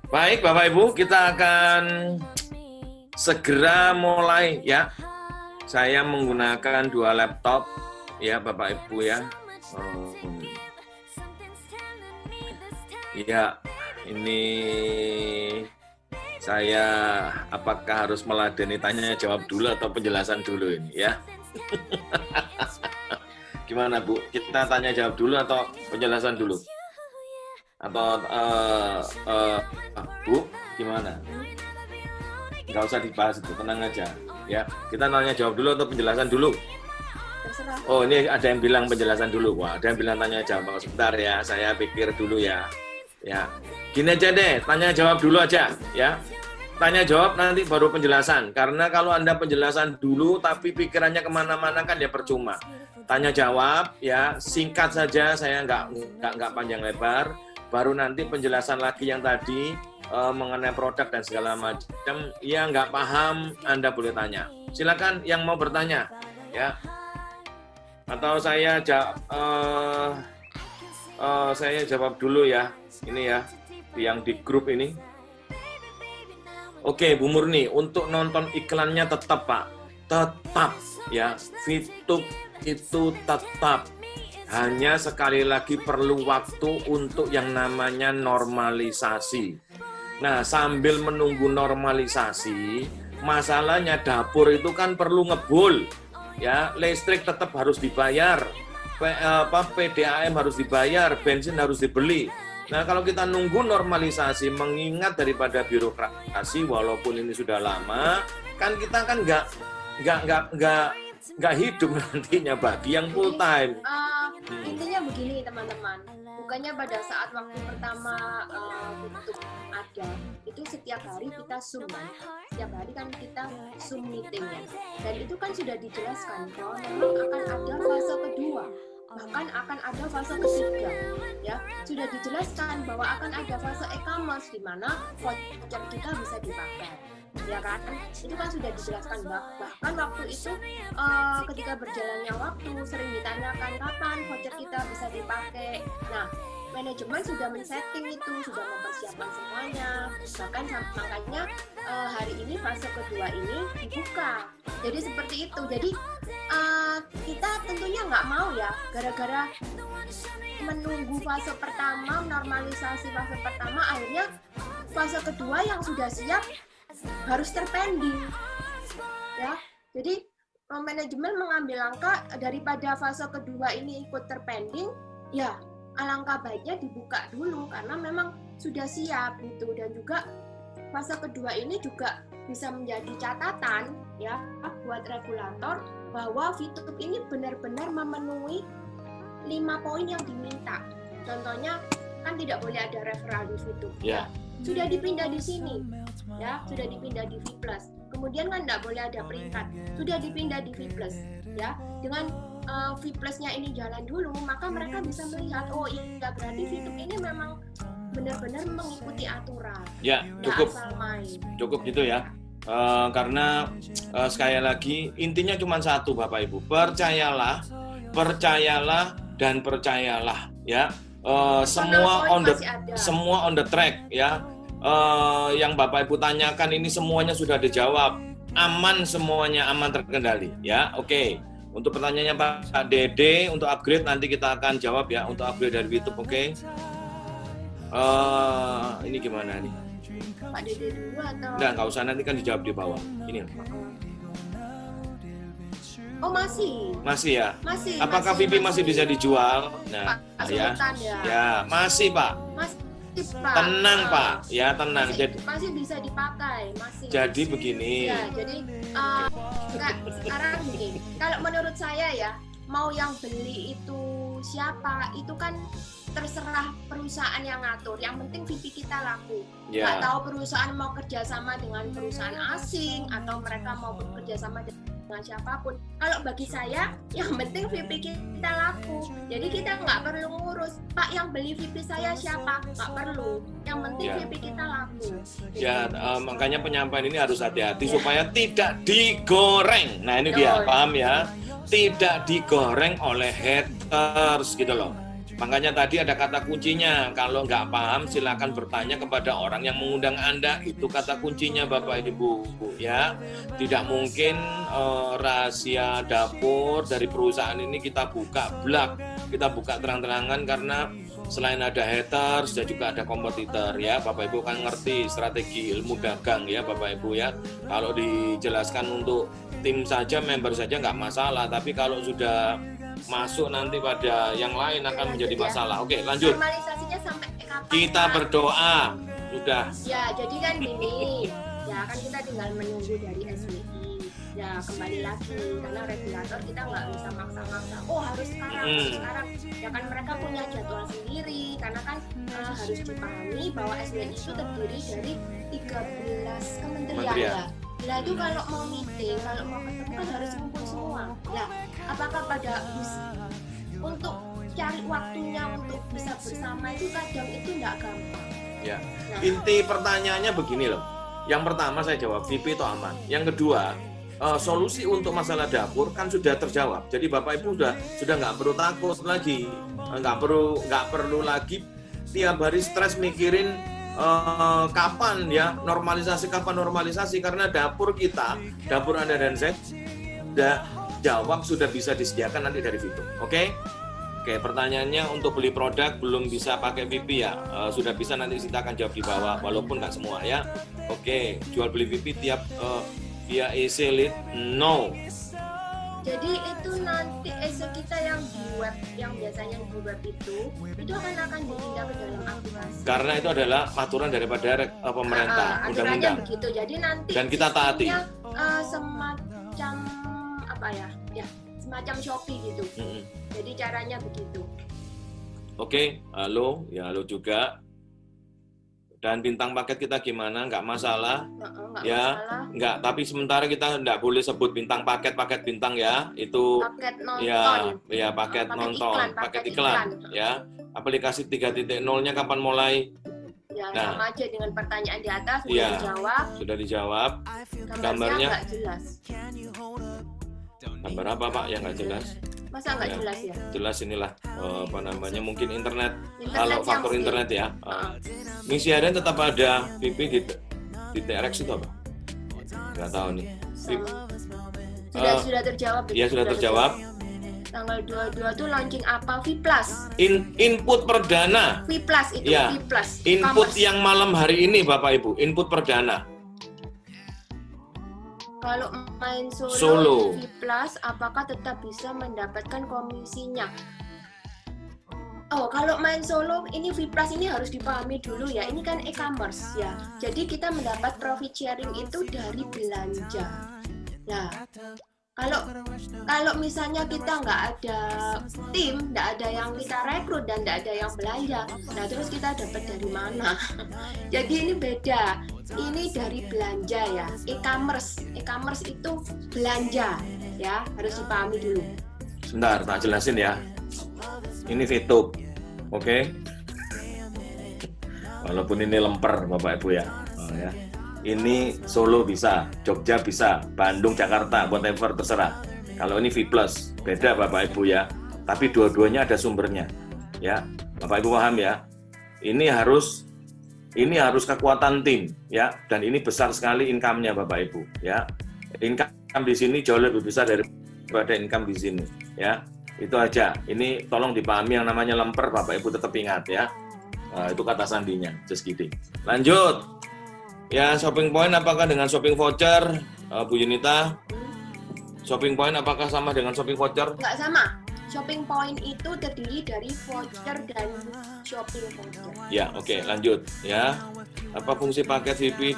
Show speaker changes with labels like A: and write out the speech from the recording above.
A: Baik Bapak Ibu, kita akan segera mulai ya. Saya menggunakan dua laptop ya Bapak Ibu ya. Ya, ini saya apakah harus meladeni tanya jawab dulu atau penjelasan dulu ini ya. Gimana Bu? Kita tanya jawab dulu atau penjelasan dulu? Atau Bu, gimana? Nggak usah dibahas itu, tenang aja ya. Kita tanya jawab dulu atau penjelasan dulu? Oh, ini ada yang bilang penjelasan dulu. Wah, ada yang bilang tanya jawab. Sebentar ya, saya pikir dulu ya. Ya, gini aja deh, tanya jawab dulu aja ya. Tanya jawab nanti baru penjelasan. Karena kalau Anda penjelasan dulu tapi pikirannya kemana-mana kan ya percuma. Tanya jawab ya, singkat saja, saya nggak panjang lebar. Baru nanti penjelasan lagi yang tadi mengenai produk dan segala macam. Ya nggak paham, Anda boleh tanya. Silakan yang mau bertanya ya. Atau saya jawab dulu ya. Ini ya, yang di grup ini. Oke, Bu Murni, untuk nonton iklannya tetap Pak. Tetap ya, VTube itu tetap. Hanya sekali lagi perlu waktu untuk yang namanya normalisasi. Nah, sambil menunggu normalisasi, masalahnya dapur itu kan perlu ngebul. Ya, listrik tetap harus dibayar. PDAM harus dibayar, bensin harus dibeli. Nah, kalau kita nunggu normalisasi, mengingat daripada birokrasi, walaupun ini sudah lama, kan kita kan nggak hidup nantinya bagi yang full time.
B: Intinya begini teman-teman, bukannya pada saat waktu pertama untuk ada itu setiap hari kita Zoom kan? Setiap hari kan kita Zoom meeting ya, dan itu kan sudah dijelaskan bahwa memang akan ada fase kedua, bahkan akan ada fase ketiga ya, sudah dijelaskan bahwa akan ada fase e-commerce di mana voucher kita bisa dipakai ya kan, itu kan sudah dijelaskan. Bahkan waktu itu ketika berjalannya waktu sering ditanyakan kapan voucher kita bisa dipakai. Nah, manajemen sudah men-setting itu, sudah mempersiapkan semuanya, bahkan makanya hari ini fase kedua ini dibuka. Jadi seperti itu. Jadi kita tentunya nggak mau ya, gara-gara menunggu fase pertama, normalisasi fase pertama, akhirnya fase kedua yang sudah siap harus terpending ya. Jadi manajemen mengambil langkah daripada fase kedua ini ikut terpending, ya alangkah baiknya dibuka dulu karena memang sudah siap gitu. Dan juga fase kedua ini juga bisa menjadi catatan ya buat regulator bahwa VTube ini benar-benar memenuhi 5 poin yang diminta. Contohnya kan tidak boleh ada referral di VTube ya. Sudah dipindah di sini ya, sudah dipindah di V+. Kemudian kan tidak boleh ada peringkat, sudah dipindah di V+. Ya, dengan V+-nya ini jalan dulu, maka mereka bisa melihat, oh iya berarti VTube ini memang benar-benar mengikuti aturan.
A: Ya, cukup gitu ya. Karena sekali lagi intinya cuma satu Bapak Ibu, percayalah dan percayalah ya. Semua on the track ya. Yang Bapak Ibu tanyakan ini semuanya sudah dijawab, aman, semuanya aman, terkendali ya. Oke. Untuk pertanyaannya Pak Dede untuk upgrade nanti kita akan jawab ya, untuk upgrade dari YouTube. Oke. Ini gimana nih
B: Pak Dede dulu atau?
A: Nggak usah, nanti kan dijawab di bawah ini.
B: Oh masih
A: ya. Apakah VIP masih bisa dijual? Nah ya masih Pak.
B: Pak.
A: Tenang Pak, ya tenang.
B: Masih bisa dipakai, masih.
A: Jadi begini.
B: Ya, jadi sekarang begini. Kalau menurut saya ya, mau yang beli itu siapa? Itu kan terserah perusahaan yang ngatur. Yang penting VP kita laku.
A: Ya.
B: Nggak tahu perusahaan mau kerjasama dengan perusahaan asing atau mereka mau bekerja sama dengan siapapun. Kalau bagi saya, yang penting VP kita laku. Jadi kita nggak perlu ngurus, Pak yang beli VP saya siapa? Nggak perlu. Yang penting VP kita laku.
A: Ya, makanya penyampaian ini harus hati-hati supaya tidak digoreng. Nah ini dia, paham ya? Tidak digoreng oleh haters gitu loh. Makanya tadi ada kata kuncinya, kalau nggak paham silakan bertanya kepada orang yang mengundang Anda, itu kata kuncinya Bapak Ibu ya. Tidak mungkin rahasia dapur dari perusahaan ini kita buka blak, kita buka terang-terangan karena selain ada haters dan juga ada kompetitor ya. Bapak Ibu kan ngerti strategi ilmu dagang ya Bapak Ibu ya. Kalau dijelaskan untuk tim saja, member saja nggak masalah, tapi kalau sudah masuk nanti pada yang lain akan menjadi masalah. Oke, lanjut.
B: Normalisasinya sampai kapan?
A: Kita berdoa. Sudah.
B: Ya, jadi kan gini. Ya, kan kita tinggal menunggu dari SWI. Ya, kembali lagi karena regulator kita nggak bisa maksa-maksa. Oh, harus sekarang, harus sekarang. Ya kan mereka punya jadwal sendiri karena kan harus dipahami bahwa SWI itu terdiri dari 13 kementerian ya. Nah itu kalau mau meeting, kalau mau ketemu kan harus kumpul semua. Nah, apakah pada untuk cari waktunya untuk bisa bersama itu kadang itu nggak gampang.
A: Ya. Nah, inti pertanyaannya begini loh. Yang pertama saya jawab VP itu aman. Yang kedua, solusi untuk masalah dapur kan sudah terjawab. Jadi Bapak Ibu sudah nggak perlu takut lagi, nggak perlu lagi tiap hari stres mikirin kapan ya normalisasi karena dapur kita, dapur Anda dan saya sudah jawab, sudah bisa disediakan nanti dari Vito. Oke, pertanyaannya untuk beli produk belum bisa pakai VP ya, sudah bisa, nanti kita akan jawab di bawah walaupun nggak semua ya. Oke, jual beli VP tiap via EC lead no.
B: Jadi itu nanti EC kita yang di web, yang biasanya di web itu akan dipindah ke dalam aplikasi.
A: Karena itu adalah aturan daripada pemerintah, undang-undang.
B: Begitu. Jadi nanti
A: dan kita taati.
B: Semacam apa ya? Ya, semacam Shopee gitu. Jadi caranya begitu.
A: Oke, halo, ya halo juga. Dan bintang paket kita gimana? Nggak masalah.
B: Nggak
A: ya,
B: masalah.
A: Nggak. Tapi sementara kita nggak boleh sebut bintang paket bintang ya. Itu
B: paket nonton.
A: Ya paket nonton, paket iklan. Ya, aplikasi 3.0-nya kapan mulai?
B: Ya, sama aja dengan pertanyaan di atas sudah dijawab.
A: Sudah dijawab. Gambarnya
B: nggak jelas.
A: Gambar apa Pak yang nggak jelas?
B: Masa nggak jelas ya?
A: Jelas inilah mungkin internet kalau faktor internet ya. Misi harian tetap ada. VP di TRX itu apa? Nggak tahu nih.
B: Sudah terjawab.
A: Iya sudah terjawab.
B: Tanggal 22 tuh launching apa? V+.
A: Input perdana.
B: V+ itu
A: ya.
B: V+.
A: Input yang malam hari ini Bapak Ibu. Input perdana.
B: Kalau main solo V+, apakah tetap bisa mendapatkan komisinya? Oh, kalau main solo ini V+ ini harus dipahami dulu ya. Ini kan e-commerce ya. Jadi kita mendapat profit sharing itu dari belanja. Nah, kalau misalnya kita nggak ada tim, nggak ada yang kita rekrut dan nggak ada yang belanja, nah terus kita dapat dari mana? Jadi ini beda. Ini dari belanja ya. E-commerce itu belanja ya, harus dipahami dulu.
A: Sebentar, tak jelasin ya. Ini Vito, oke? Walaupun ini lemper Bapak Ibu ya. Ya. Ini Solo bisa, Jogja bisa, Bandung, Jakarta, whatever terserah. Kalau ini V+, beda Bapak Ibu ya. Tapi dua-duanya ada sumbernya. Ya, Bapak Ibu paham ya. Ini harus kekuatan tim ya, dan ini besar sekali income-nya Bapak Ibu ya. Income di sini jauh lebih besar daripada income di sini ya. Itu aja. Ini tolong dipahami, yang namanya lemper Bapak Ibu tetap ingat ya. Itu kata sandinya, just kidding. Lanjut. Ya, shopping point apakah dengan shopping voucher, Bu Yunita? Shopping point apakah sama dengan shopping voucher?
B: Nggak sama. Shopping point itu terdiri dari voucher dan shopping voucher.
A: Ya, oke, lanjut ya. Apa fungsi paket VP